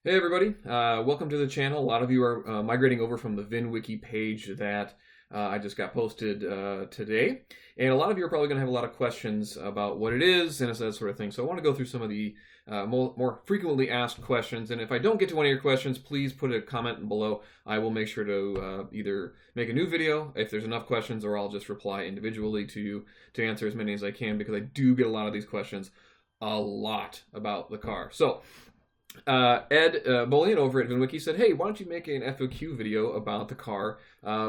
Hey everybody, welcome to the channel. A lot of you are migrating over from the VinWiki page that I just got posted today. And a lot of you are probably going to have a lot of questions about what it is and that sort of thing. So I want to go through some of the more frequently asked questions. And if I don't get to one of your questions, please put a comment below. I will make sure to either make a new video if there's enough questions, or I'll just reply individually to you to answer as many as I can, because I do get a lot of these questions, a lot about the car. So Ed Bolian over at VinWiki said, hey, why don't you make an FAQ video about the car,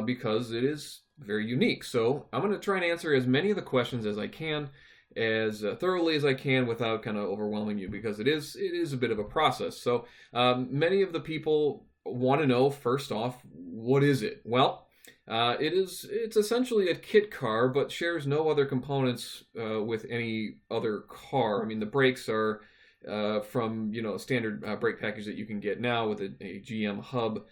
because it is very unique. So I'm going to try and answer as many of the questions as I can, as thoroughly as I can, without kind of overwhelming you, because it is a bit of a process. So many of the people want to know, first off, what is it? Well, it's essentially a kit car, but shares no other components with any other car. I mean, the brakes are from a standard brake package that you can get now with a GM hub,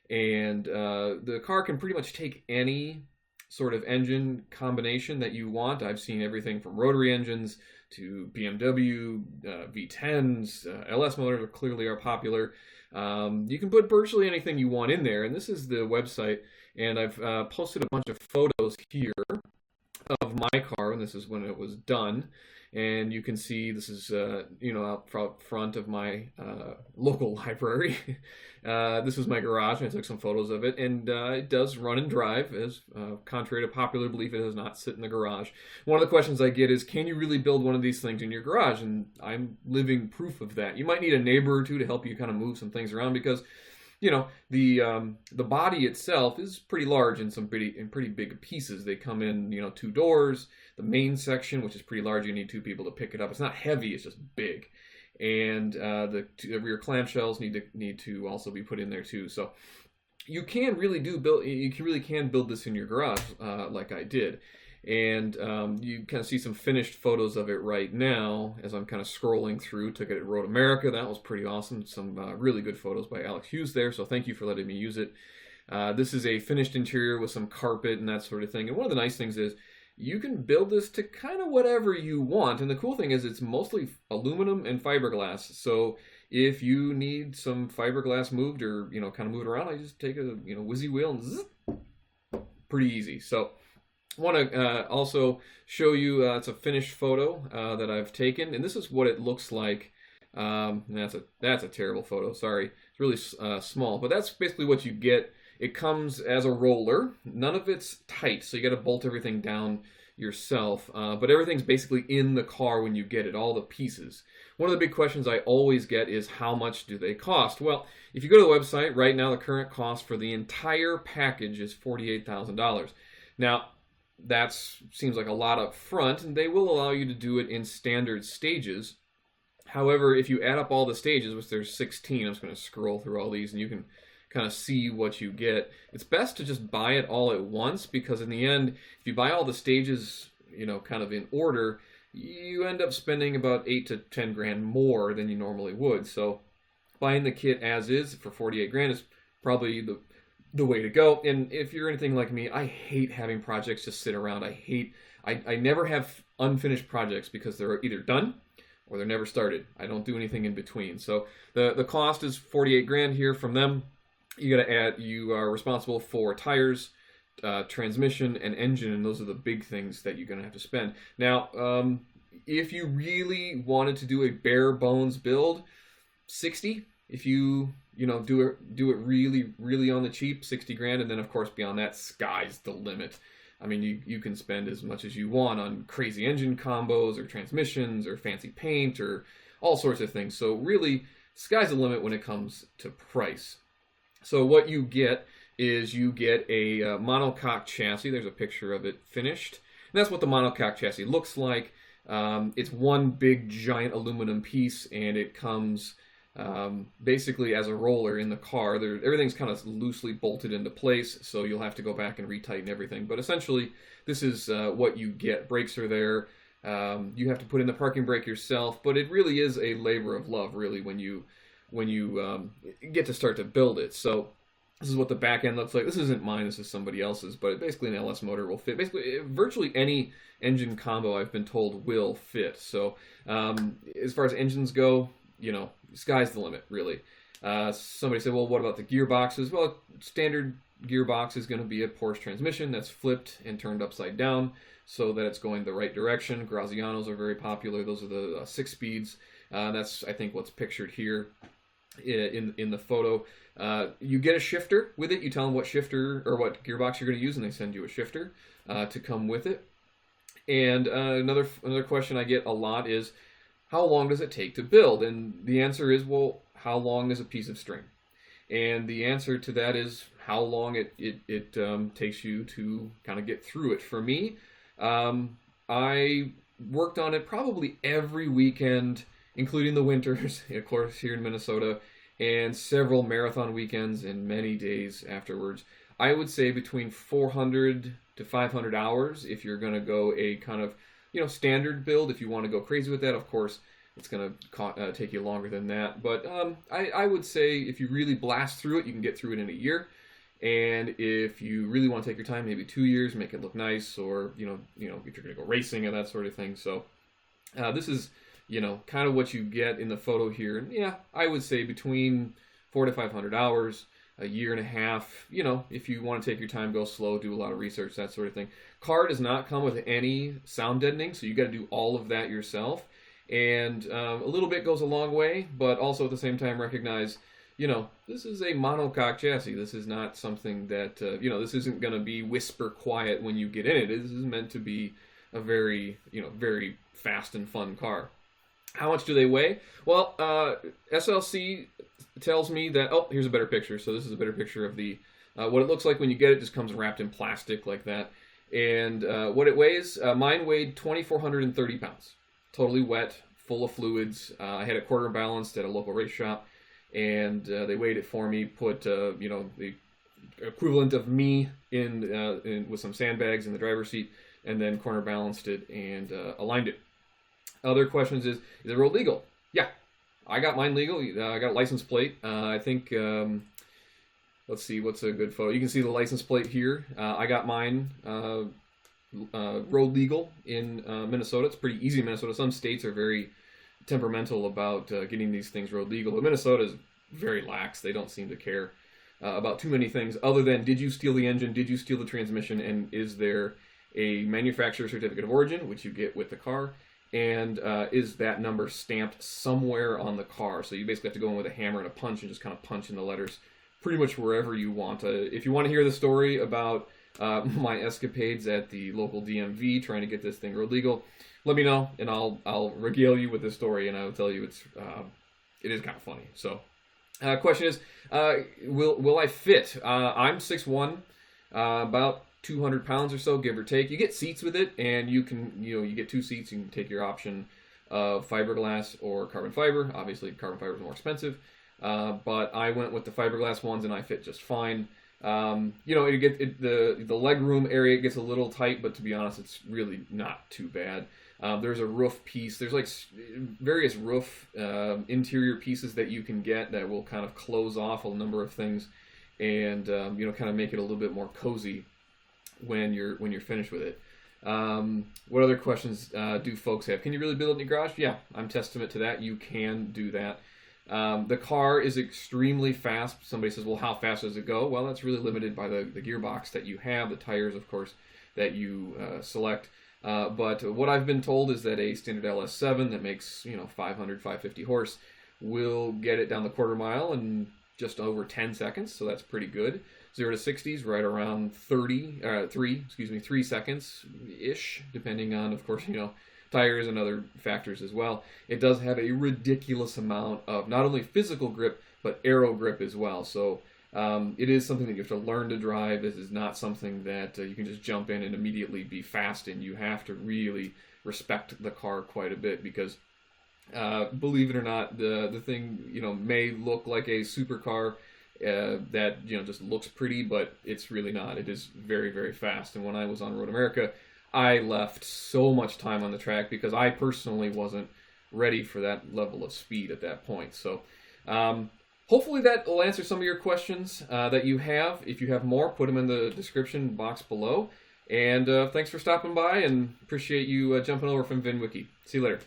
and the car can pretty much take any sort of engine combination that you want. I've seen everything from rotary engines to BMW V10s, LS motors clearly are popular. You can put virtually anything you want in there, and this is the website, and I've posted a bunch of photos here of my car, and this is when it was done. And you can see this is, out front of my local library. This was my garage, and I took some photos of it. And it does run and drive, as contrary to popular belief, it does not sit in the garage. One of the questions I get is, can you really build one of these things in your garage? And I'm living proof of that. You might need a neighbor or two to help you kind of move some things around, because the body itself is pretty large in pretty big pieces. They come in, two doors. The main section, which is pretty large, you need two people to pick it up. It's not heavy; it's just big. And the rear clamshells need to also be put in there too. So you can really build this in your garage, like I did. And you kind of see some finished photos of it right now as I'm kind of scrolling through. Took it at Road America. That was pretty awesome. Some really good photos by Alex Hughes there. So thank you for letting me use it. This is a finished interior with some carpet and that sort of thing. And one of the nice things is you can build this to kind of whatever you want. And the cool thing is it's mostly aluminum and fiberglass. So if you need some fiberglass moved, or kind of moved around, I just take a whizzy wheel and zzz, pretty easy. So I want to also show you, it's a finished photo that I've taken, and this is what it looks like. That's a terrible photo, sorry. It's really small, but that's basically what you get. It comes as a roller. None of it's tight, so you got to bolt everything down yourself, but everything's basically in the car when you get it, all the pieces. One of the big questions I always get is, how much do they cost? Well, if you go to the website right now, the current cost for the entire package is $48,000. Now, that seems like a lot up front, and they will allow you to do it in standard stages. However, if you add up all the stages, which there's 16, I'm just going to scroll through all these and you can kind of see what you get. It's best to just buy it all at once, because in the end, if you buy all the stages, kind of in order, you end up spending about 8 to 10 grand more than you normally would. So buying the kit as is for 48 grand is probably the way to go. And if you're anything like me, I hate having projects just sit around. I never have unfinished projects, because they're either done or they're never started. I don't do anything in between. So the cost is 48 grand here from them. You are responsible for tires, transmission, and engine, and those are the big things that you're going to have to spend. Now, if you really wanted to do a bare bones build, 60. If you do it really, really on the cheap, 60 grand, and then of course beyond that, sky's the limit. I mean, you can spend as much as you want on crazy engine combos or transmissions or fancy paint or all sorts of things. So really, sky's the limit when it comes to price. So what you get is you get a monocoque chassis. There's a picture of it finished. And that's what the monocoque chassis looks like. It's one big giant aluminum piece, and it comes basically as a roller in the car. Everything's kind of loosely bolted into place, so you'll have to go back and retighten everything. But essentially, this is what you get. Brakes are there. You have to put in the parking brake yourself, but it really is a labor of love, really, when you get to start to build it. So this is what the back end looks like. This isn't mine, this is somebody else's, but basically an LS motor will fit. Basically, virtually any engine combo, I've been told, will fit. So as far as engines go, sky's the limit, really. Somebody said, well, what about the gearboxes? Well, standard gearbox is going to be a Porsche transmission that's flipped and turned upside down so that it's going the right direction. Grazianos are very popular. Those are the 6 speeds. That's, I think, what's pictured here in the photo. You get a shifter with it. You tell them what shifter or what gearbox you're going to use, and they send you a shifter to come with it. And another question I get a lot is, how long does it take to build? And the answer is, well, how long is a piece of string? And the answer to that is how long it takes you to kind of get through it. For me, I worked on it probably every weekend, including the winters, of course, here in Minnesota, and several marathon weekends and many days afterwards. I would say between 400 to 500 hours if you're going to go a kind of, standard build. If you want to go crazy with that, of course, it's going to take you longer than that. But I would say if you really blast through it, you can get through it in a year. And if you really want to take your time, maybe 2 years, make it look nice, or if you're going to go racing and that sort of thing. So this is kind of what you get in the photo here. And yeah, I would say between 400 to 500 hours, a year and a half. If you want to take your time, go slow, do a lot of research, that sort of thing. Car does not come with any sound deadening, so you got to do all of that yourself. And a little bit goes a long way, but also at the same time recognize, this is a monocoque chassis. This is not something that, this isn't going to be whisper quiet when you get in it. This is meant to be a very, very fast and fun car. How much do they weigh? Well, SLC tells me that, oh, here's a better picture. So this is a better picture of the, what it looks like when you get it. Just comes wrapped in plastic like that. And what it weighs, mine weighed 2,430 pounds. Totally wet, full of fluids. I had it quarter balanced at a local race shop, and they weighed it for me, put, the equivalent of me in with some sandbags in the driver's seat, and then corner balanced it and aligned it. Other questions is it road legal? Yeah, I got mine legal. I got a license plate. I think, let's see, what's a good photo? You can see the license plate here. I got mine road legal in Minnesota. It's pretty easy in Minnesota. Some states are very temperamental about getting these things road legal, but Minnesota is very lax. They don't seem to care about too many things other than, did you steal the engine? Did you steal the transmission? And is there a manufacturer certificate of origin, which you get with the car? And is that number stamped somewhere on the car? So you basically have to go in with a hammer and a punch and just kind of punch in the letters pretty much wherever you want. If you want to hear the story about my escapades at the local DMV trying to get this thing road legal, let me know, and I'll regale you with the story, and I'll tell you it is kind of funny. So, question is, will I fit? I'm 6'1", about 200 pounds or so, give or take. You get seats with it, and you can, you get 2 seats. You can take your option of fiberglass or carbon fiber. Obviously, carbon fiber is more expensive, but I went with the fiberglass ones, and I fit just fine. The leg room area gets a little tight, but to be honest, it's really not too bad. There's a roof piece. There's like various roof interior pieces that you can get that will kind of close off a number of things, and kind of make it a little bit more cozy when you're finished with it. What other questions do folks have? Can you really build it in your garage? Yeah, I'm testament to that. You can do that. The car is extremely fast. Somebody says, well, how fast does it go? Well, that's really limited by the gearbox that you have, the tires, of course, that you select. But what I've been told is that a standard LS7 that makes 500, 550 horse will get it down the quarter mile in just over 10 seconds, so that's pretty good. 0 to 60s right around 3 seconds-ish, depending on, of course, tires and other factors as well. It does have a ridiculous amount of not only physical grip, but aero grip as well. So it is something that you have to learn to drive. This is not something that you can just jump in and immediately be fast in. You have to really respect the car quite a bit because, believe it or not, the thing may look like a supercar that just looks pretty, but it's really not. It is very, very fast. And when I was on Road America, I left so much time on the track because I personally wasn't ready for that level of speed at that point. So hopefully that will answer some of your questions that you have. If you have more, put them in the description box below. And thanks for stopping by, and appreciate you jumping over from VinWiki. See you later.